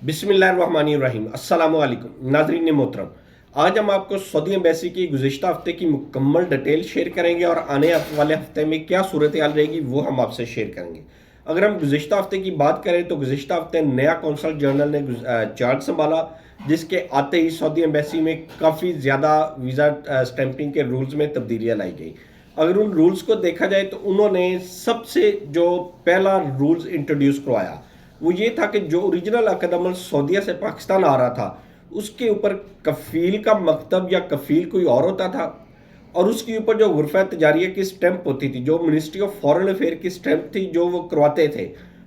बिस्मिल्लाहिर्रहमानिर्रहीम अस्सलाम वालेकुम नाज़रीन मोहतरम। आज हम आपको सऊदी एम्बेसी की गुज़िश्ता हफ्ते की मुकम्मल डिटेल शेयर करेंगे और आने वाले हफ्ते में क्या सूरत हाल रहेगी वो हम आपसे शेयर करेंगे। अगर हम गुज़िश्ता हफ्ते की बात करें तो गुज़िश्ता हफ्ते नया कौंसल जनरल ने चार्ज संभाला, जिसके आते ही सऊदी एम्बेसी में काफ़ी ज़्यादा वीज़ा स्टैंपिंग के रूल्स में तब्दीलियाँ लाई गई। अगर उन रूल्स को देखा जाए तो उन्होंने सबसे जो पहला रूल्स इंट्रोड्यूस करवाया वो ये था कि जो ओरिजिनल अकदमल सऊदीया से पाकिस्तान आ रहा था उसके ऊपर कफ़ील का मकतब या कफ़ील कोई और होता था, और उसके ऊपर जो गुरफ़ा तजारिया की स्टैंप होती थी, जो मिनिस्ट्री ऑफ फॉरेन अफेयर की स्टैंप थी जो वो करवाते थे,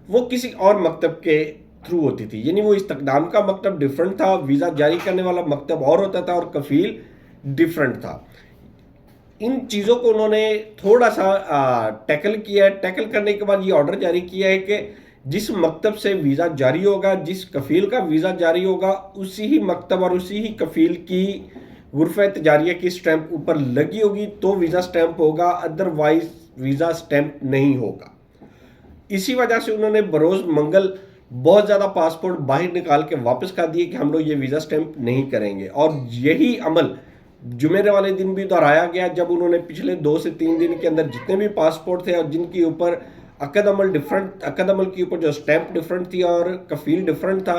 वो किसी और मकतब के थ्रू होती थी। यानी वो इस्तकदाम का मकतब डिफरेंट था, वीज़ा जारी करने वाला मकतब और होता था और कफ़ील डिफरेंट था। इन चीज़ों को उन्होंने थोड़ा सा टैकल किया है। टैकल करने के बाद ये ऑर्डर जारी किया है कि जिस मकतब से वीज़ा जारी होगा, जिस कफ़ील का वीज़ा जारी होगा, उसी ही मकतब और उसी ही कफ़ील की गुरफ़ा तजारिया की स्टैंप ऊपर लगी होगी तो वीज़ा स्टैंप होगा, अदरवाइज वीज़ा स्टैंप नहीं होगा। इसी वजह से उन्होंने बरोज़ मंगल बहुत ज़्यादा पासपोर्ट बाहर निकाल के वापस कर दिए कि हम लोग ये वीज़ा स्टैंप नहीं करेंगे, और यही अमल जुमेरे वाले दिन भी दोहराया गया जब उन्होंने पिछले 2 से 3 दिन के अंदर जितने भी पासपोर्ट थे और जिनके ऊपर अकद अमल के ऊपर जो स्टैंप डिफरेंट थी और कफ़ील डिफरेंट था,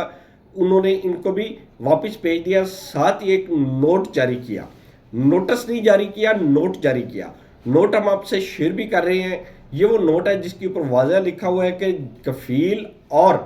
उन्होंने इनको भी वापस भेज दिया। साथ ही एक नोट जारी किया, नोटिस नहीं जारी किया, नोट जारी किया। नोट हम आपसे शेयर भी कर रहे हैं। ये वो नोट है जिसके ऊपर वाज़ह लिखा हुआ है कि कफ़ील और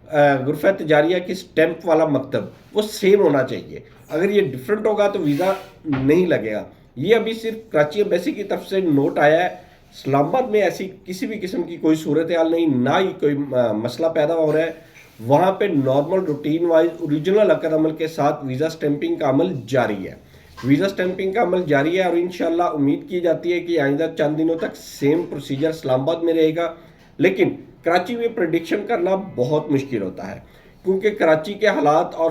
गुरफ़ा तजारिया की स्टैंप वाला मकतब वो सेम होना चाहिए। अगर ये डिफरेंट होगा तो वीज़ा नहीं लगेगा। ये अभी सिर्फ कराची एम्बेसी की तरफ से नोट आया है। इस्लामाबाद में ऐसी किसी भी किस्म की कोई सूरत हाल नहीं, ना ही कोई मसला पैदा हो रहा है। वहाँ पे नॉर्मल रूटीन वाइज ओरिजिनल अकद अमल के साथ वीज़ा स्टैंपिंग का अमल जारी है। वीज़ा स्टैंपिंग का अमल जारी है और इंशाल्लाह उम्मीद की जाती है कि आइंदा चंद दिनों तक सेम प्रोसीजर इस्लामाबाद में रहेगा। लेकिन कराची में प्रेडिक्शन करना बहुत मुश्किल होता है, क्योंकि कराची के हालात और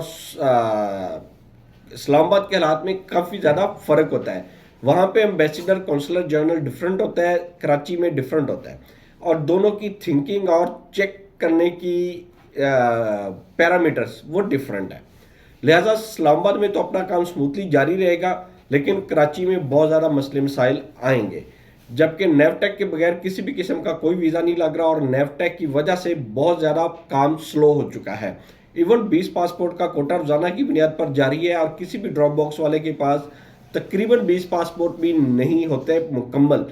इस्लामाबाद के हालात में काफ़ी ज़्यादा फ़र्क होता है। वहाँ पे एम्बेसडर कौंसलर जनरल डिफरेंट होता है, कराची में डिफरेंट होता है, और दोनों की थिंकिंग और चेक करने की पैरामीटर्स वो डिफरेंट है। लिहाजा इस्लामाबाद में तो अपना काम स्मूथली जारी रहेगा, लेकिन कराची में बहुत ज़्यादा मसले मसाइल आएंगे, जबकि नेवटेक के बगैर किसी भी किस्म का कोई वीज़ा नहीं लग रहा और नेवटेक की वजह से बहुत ज़्यादा काम स्लो हो चुका है। इवन 20 पासपोर्ट का कोटा रोज़ाना की बुनियाद पर जारी है और किसी भी ड्रॉप बॉक्स वाले के पास तकरीबन 20 पासपोर्ट भी नहीं होते मुकम्मल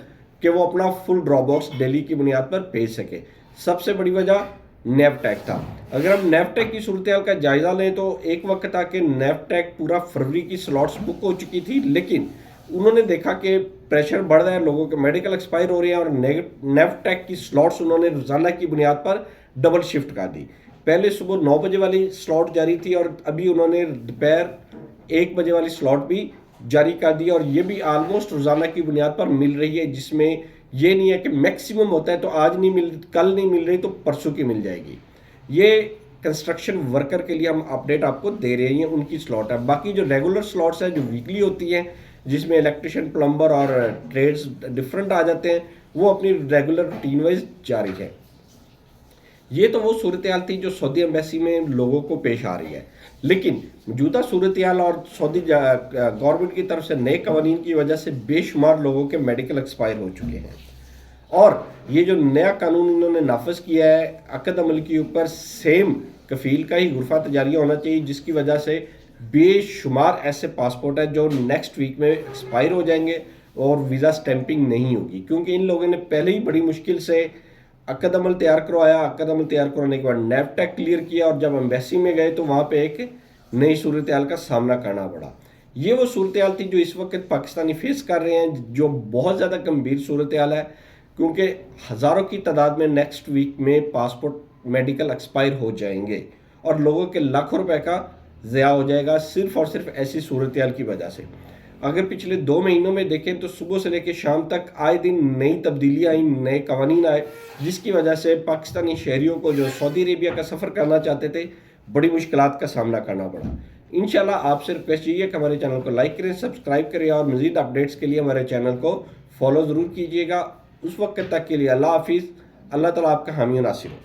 कि वो अपना फुल ड्रॉप बॉक्स डेली की बुनियाद पर भेज सके। सबसे बड़ी वजह नेवटेक था। अगर हम नेवटेक की सूरत हाल का जायज़ा लें तो एक वक्त था कि नेवटेक पूरा फरवरी की स्लॉट्स बुक हो चुकी थी, लेकिन उन्होंने देखा कि प्रेशर बढ़ रहा है, लोगों के मेडिकल एक्सपायर हो रहे हैं, और नेवटेक की स्लॉट्स उन्होंने रोज़ाना की बुनियाद पर डबल शिफ्ट कर दी। पहले सुबह 9 बजे वाली स्लॉट जारी थी और अभी उन्होंने दोपहर 1 बजे वाली स्लॉट भी जारी कर दी, और ये भी आलमोस्ट रोज़ाना की बुनियाद पर मिल रही है, जिसमें ये नहीं है कि मैक्सिमम होता है तो आज नहीं मिल, कल नहीं मिल रही तो परसों की मिल जाएगी। ये कंस्ट्रक्शन वर्कर के लिए हम अपडेट आपको दे रहे हैं, उनकी स्लॉट है। बाकी जो रेगुलर स्लॉट्स हैं जो वीकली होती हैं, जिसमें इलेक्ट्रिशियन, प्लम्बर और ट्रेड्स डिफरेंट आ जाते हैं, वो अपनी रेगुलर रूटीन वाइज जारी है। ये तो वो सूरत हाल थी जो सऊदी एम्बेसी में लोगों को पेश आ रही है, लेकिन मौजूदा सूरत हाल और सऊदी गवर्नमेंट की तरफ से नए कवानीन की वजह से बेशुमार लोगों के मेडिकल एक्सपायर हो चुके हैं, और ये जो नया कानून इन्होंने नाफज किया है अकद अमल के ऊपर सेम कफ़ील का ही गुरफ़ा तजारिया होना चाहिए, जिसकी वजह से बेशुमार ऐसे पासपोर्ट है जो नेक्स्ट वीक में एक्सपायर हो जाएंगे और वीज़ा स्टैंपिंग नहीं होगी, क्योंकि इन लोगों ने पहले ही बड़ी मुश्किल से अकद अमल तैयार करवाया। अकद अमल तैयार करवाने के बाद नेवटेक क्लियर किया, और जब एम्बेसी में गए तो वहाँ पे एक नई सूरत हाल का सामना करना पड़ा। ये वो सूरत हाल थी जो इस वक्त पाकिस्तानी फेस कर रहे हैं, जो बहुत ज़्यादा गंभीर सूरत हाल है, क्योंकि हज़ारों की तादाद में नेक्स्ट वीक में पासपोर्ट मेडिकल एक्सपायर हो जाएंगे और लोगों के लाखों रुपए का ज़या हो जाएगा सिर्फ और सिर्फ ऐसी सूरत हाल की वजह से। अगर पिछले 2 महीनों में देखें तो सुबह से लेकर शाम तक आए दिन नई तब्दीलियाँ आई, नए कवानीन आए, जिसकी वजह से पाकिस्तानी शहरियों को जो सऊदी अरेबिया का सफ़र करना चाहते थे बड़ी मुश्किलात का सामना करना पड़ा। इंशाल्लाह आपसे रिक्वेस्ट यही है कि हमारे चैनल को लाइक करें, सब्सक्राइब करें, और मज़ीद अपडेट्स के लिए हमारे चैनल को फॉलो ज़रूर कीजिएगा। उस वक्त तक के लिए अल्लाह हाफिज़। अल्लाह ताला आपका हामी नासिर हो।